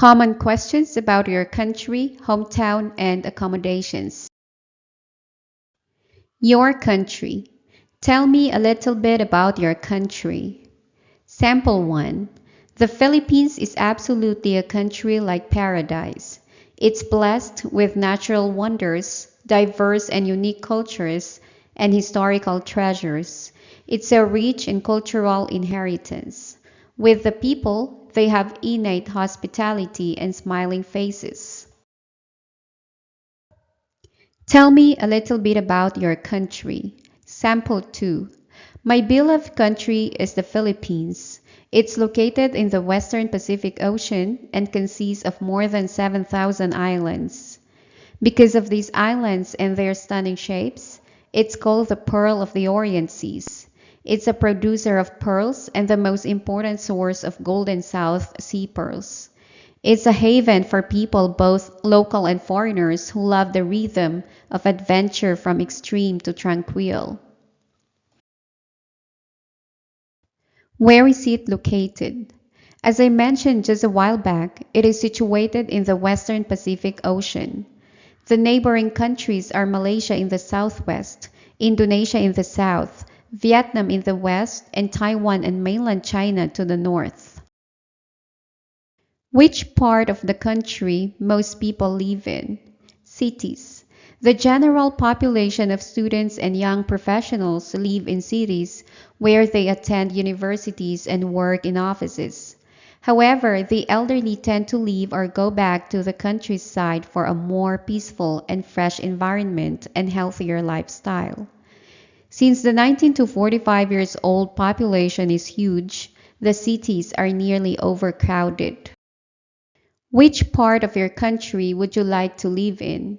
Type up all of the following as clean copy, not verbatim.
Common questions about your country, hometown, and accommodations. Your country. Tell me a little bit about your country. Sample 1. The Philippines is absolutely a country like paradise. It's blessed with natural wonders, diverse and unique cultures, and historical treasures. It's a rich in cultural inheritance. With the people, they have innate hospitality and smiling faces. Tell me a little bit about your country. Sample 2. My beloved country is the Philippines. It's located in the western Pacific Ocean and consists of more than 7,000 islands. Because of these islands and their stunning shapes, it's called the Pearl of the Orient Seas. It's a producer of pearls and the most important source of golden South Sea pearls. It's a haven for people, both local and foreigners, who love the rhythm of adventure from extreme to tranquil. Where is it located? As I mentioned just a while back, it is situated in the western Pacific Ocean. The neighboring countries are Malaysia in the southwest, Indonesia in the south, Vietnam in the west, and Taiwan and mainland China to the north. Which part of the country most people live in? Cities. The general population of students and young professionals live in cities where they attend universities and work in offices. However, the elderly tend to leave or go back to the countryside for a more peaceful and fresh environment and healthier lifestyle. Since the 19 to 45 years old population is huge, the cities are nearly overcrowded. Which part of your country would you like to live in?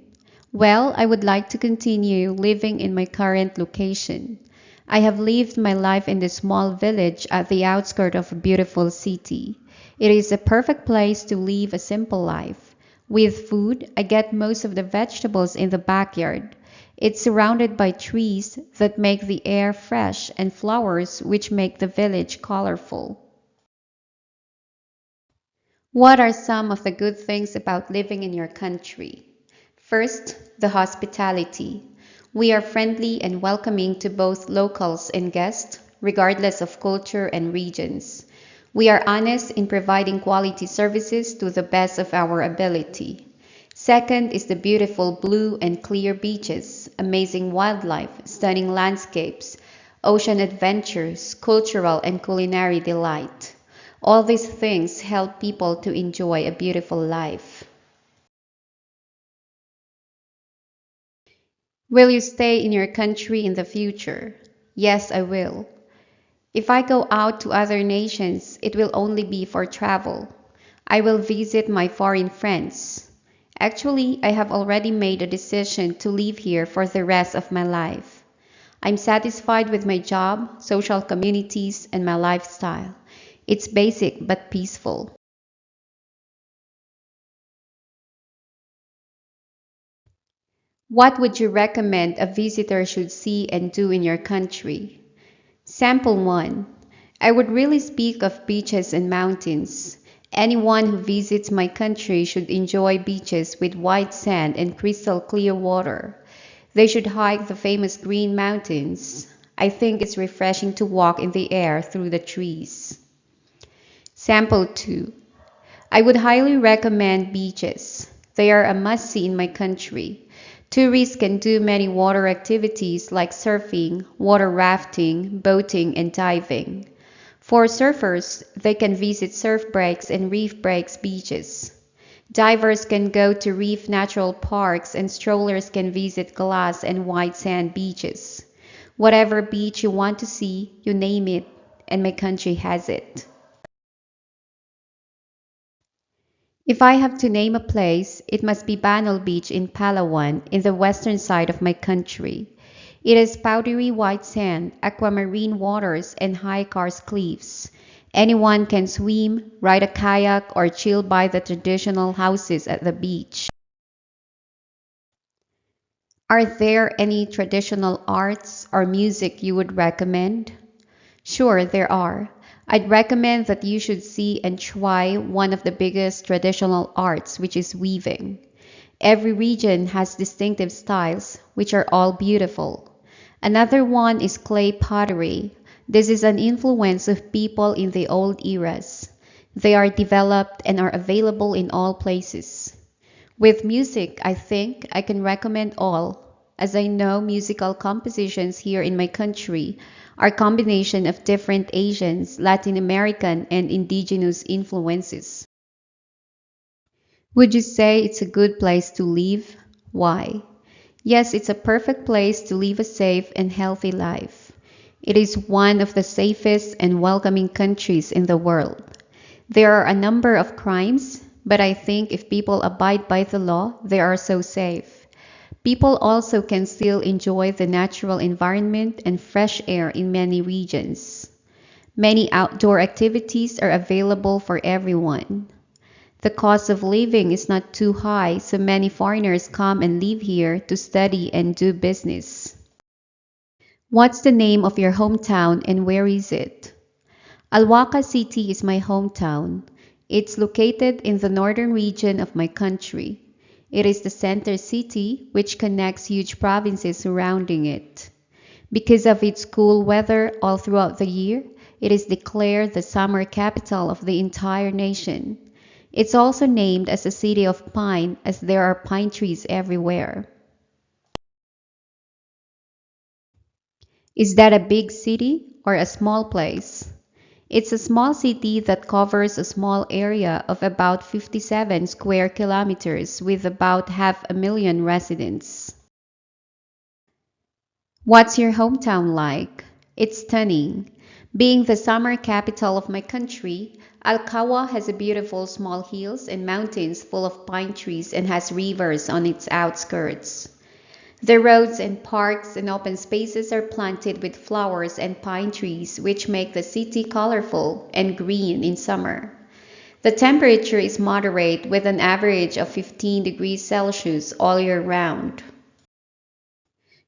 Well, I would like to continue living in my current location. I have lived my life in this small village at the outskirts of a beautiful city. It is a perfect place to live a simple life. With food, I get most of the vegetables in the backyard. It's surrounded by trees that make the air fresh and flowers which make the village colorful. What are some of the good things about living in your country? First, the hospitality. We are friendly and welcoming to both locals and guests, regardless of culture and regions. We are honest in providing quality services to the best of our ability. Second is the beautiful blue and clear beaches, amazing wildlife, stunning landscapes, ocean adventures, cultural and culinary delight. All these things help people to enjoy a beautiful life. Will you stay in your country in the future? Yes, I will. If I go out to other nations, it will only be for travel. I will visit my foreign friends. Actually, I have already made a decision to live here for the rest of my life. I'm satisfied with my job, social communities, and my lifestyle. It's basic but peaceful. What would you recommend a visitor should see and do in your country? Sample 1. I would really speak of beaches and mountains. Anyone who visits my country should enjoy beaches with white sand and crystal clear water. They should hike the famous Green Mountains. I think it's refreshing to walk in the air through the trees. Sample 2. I would highly recommend beaches. They are a must-see in my country. Tourists can do many water activities like surfing, water rafting, boating, and diving. For surfers, they can visit surf breaks and reef breaks beaches. Divers can go to reef natural parks and strollers can visit glass and white sand beaches. Whatever beach you want to see, you name it, and my country has it. If I have to name a place, it must be Banal Beach in Palawan, in the western side of my country. It has powdery white sand, aquamarine waters, and high karst cliffs. Anyone can swim, ride a kayak, or chill by the traditional houses at the beach. Are there any traditional arts or music you would recommend? Sure, there are. I'd recommend that you should see and try one of the biggest traditional arts, which is weaving. Every region has distinctive styles, which are all beautiful. Another one is clay pottery. This is an influence of people in the old eras. They are developed and are available in all places. With music, I think I can recommend all, as I know musical compositions here in my country are a combination of different Asians, Latin American, and indigenous influences. Would you say it's a good place to live? Why? Yes, it's a perfect place to live a safe and healthy life. It is one of the safest and welcoming countries in the world. There are a number of crimes, but I think if people abide by the law, they are so safe. People also can still enjoy the natural environment and fresh air in many regions. Many outdoor activities are available for everyone. The cost of living is not too high, so many foreigners come and live here to study and do business. What's the name of your hometown and where is it? Alwaka City is my hometown. It's located in the northern region of my country. It is the center city which connects huge provinces surrounding it. Because of its cool weather all throughout the year, it is declared the summer capital of the entire nation. It's also named as a city of pine as there are pine trees everywhere. Is that a big city or a small place? It's a small city that covers a small area of about 57 square kilometers with about half a million residents. What's your hometown like? It's stunning. Being the summer capital of my country, Alcawa has a beautiful small hills and mountains full of pine trees and has rivers on its outskirts. The roads and parks and open spaces are planted with flowers and pine trees, which make the city colorful and green in summer. The temperature is moderate with an average of 15 degrees Celsius all year round.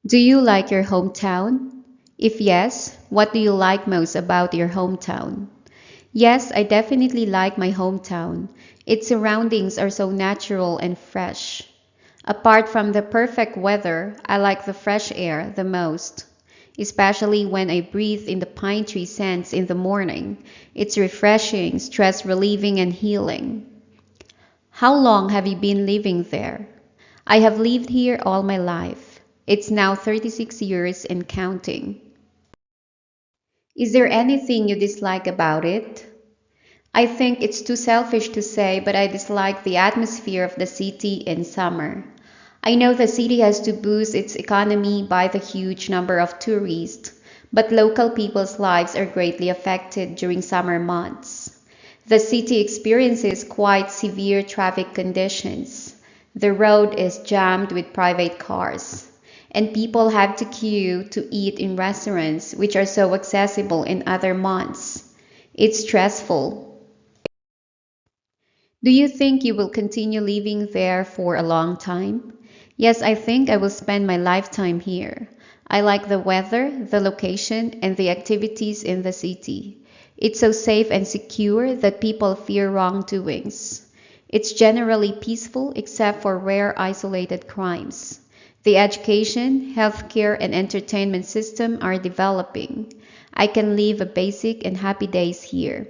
Do you like your hometown? If yes, what do you like most about your hometown? Yes, I definitely like my hometown. Its surroundings are so natural and fresh. Apart from the perfect weather, I like the fresh air the most, especially when I breathe in the pine tree scents in the morning. It's refreshing, stress relieving, and healing. How long have you been living there? I have lived here all my life. It's now 36 years and counting. Is there anything you dislike about it? I think it's too selfish to say, but I dislike the atmosphere of the city in summer. I know the city has to boost its economy by the huge number of tourists, but local people's lives are greatly affected during summer months. The city experiences quite severe traffic conditions. The road is jammed with private cars, and people have to queue to eat in restaurants which are so accessible in other months. It's stressful. Do you think you will continue living there for a long time? Yes, I think I will spend my lifetime here. I like the weather, the location, and the activities in the city. It's so safe and secure that people fear wrongdoings. It's generally peaceful except for rare isolated crimes. The education, healthcare, and entertainment system are developing. I can live a basic and happy days here.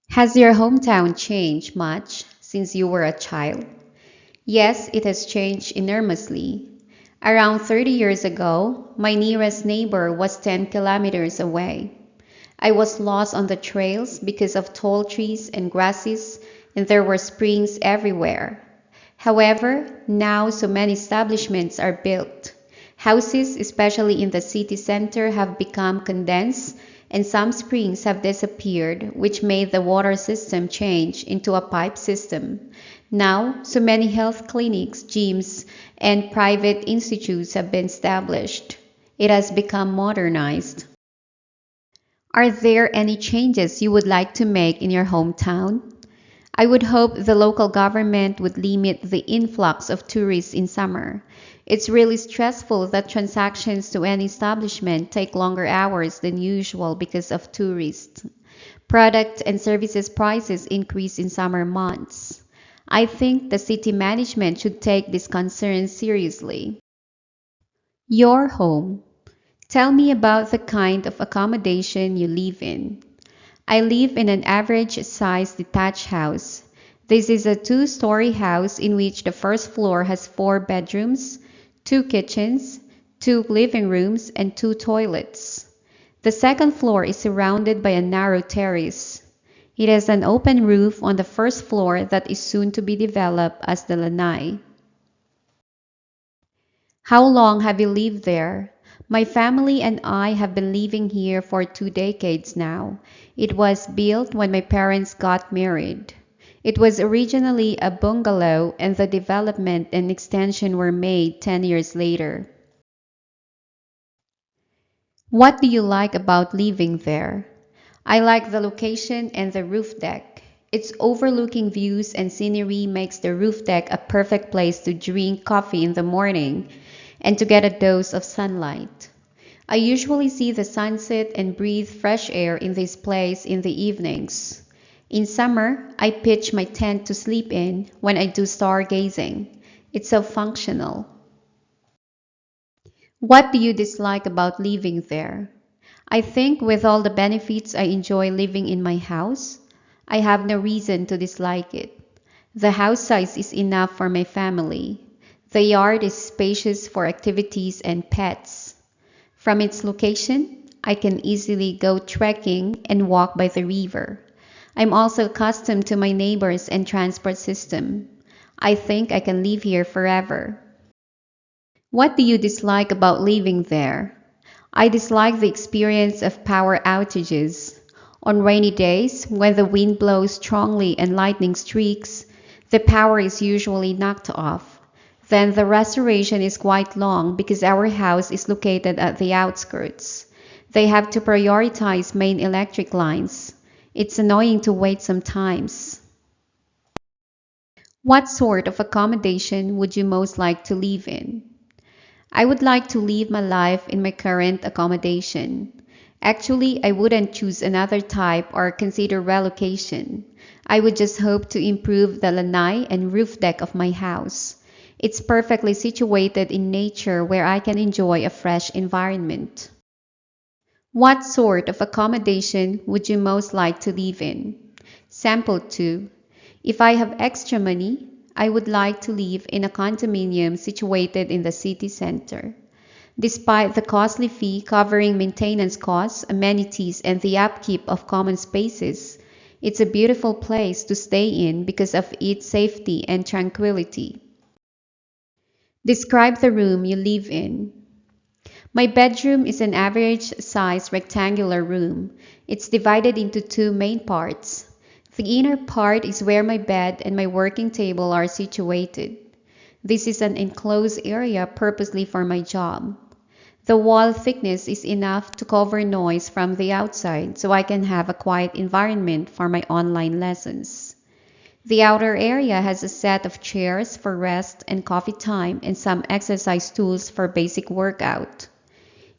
Has your hometown changed much since you were a child? Yes, it has changed enormously. Around 30 years ago, my nearest neighbor was 10 kilometers away. I was lost on the trails because of tall trees and grasses, and there were springs everywhere. However, now so many establishments are built. Houses, especially in the city center, have become condensed, and some springs have disappeared, which made the water system change into a pipe system. Now, so many health clinics, gyms, and private institutes have been established. It has become modernized. Are there any changes you would like to make in your hometown? I would hope the local government would limit the influx of tourists in summer. It's really stressful that transactions to any establishment take longer hours than usual because of tourists. Product and services prices increase in summer months. I think the city management should take this concern seriously. Your home. Tell me about the kind of accommodation you live in. I live in an average-sized detached house. This is a two-story house in which the first floor has four bedrooms, two kitchens, two living rooms, and two toilets. The second floor is surrounded by a narrow terrace. It has an open roof on the first floor that is soon to be developed as the lanai. How long have you lived there? My family and I have been living here for 2 decades now. It was built when my parents got married. It was originally a bungalow, and the development and extension were made 10 years later. What do you like about living there? I like the location and the roof deck. Its overlooking views and scenery makes the roof deck a perfect place to drink coffee in the morning and to get a dose of sunlight. I usually see the sunset and breathe fresh air in this place in the evenings. In summer, I pitch my tent to sleep in when I do stargazing. It's so functional. What do you dislike about living there? I think with all the benefits I enjoy living in my house, I have no reason to dislike it. The house size is enough for my family. The yard is spacious for activities and pets. From its location, I can easily go trekking and walk by the river. I'm also accustomed to my neighbors and transport system. I think I can live here forever. What do you dislike about living there? I dislike the experience of power outages. On rainy days, when the wind blows strongly and lightning streaks, the power is usually knocked off. Then the restoration is quite long because our house is located at the outskirts. They have to prioritize main electric lines. It's annoying to wait sometimes. What sort of accommodation would you most like to live in? I would like to live my life in my current accommodation. Actually, I wouldn't choose another type or consider relocation. I would just hope to improve the lanai and roof deck of my house. It's perfectly situated in nature where I can enjoy a fresh environment. What sort of accommodation would you most like to live in? Sample 2. If I have extra money, I would like to live in a condominium situated in the city center. Despite the costly fee covering maintenance costs, amenities, and the upkeep of common spaces, it's a beautiful place to stay in because of its safety and tranquility. Describe the room you live in. My bedroom is an average-sized rectangular room. It's divided into two main parts. The inner part is where my bed and my working table are situated. This is an enclosed area purposely for my job. The wall thickness is enough to cover noise from the outside so I can have a quiet environment for my online lessons. The outer area has a set of chairs for rest and coffee time and some exercise tools for basic workout.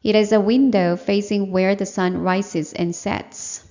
It has a window facing where the sun rises and sets.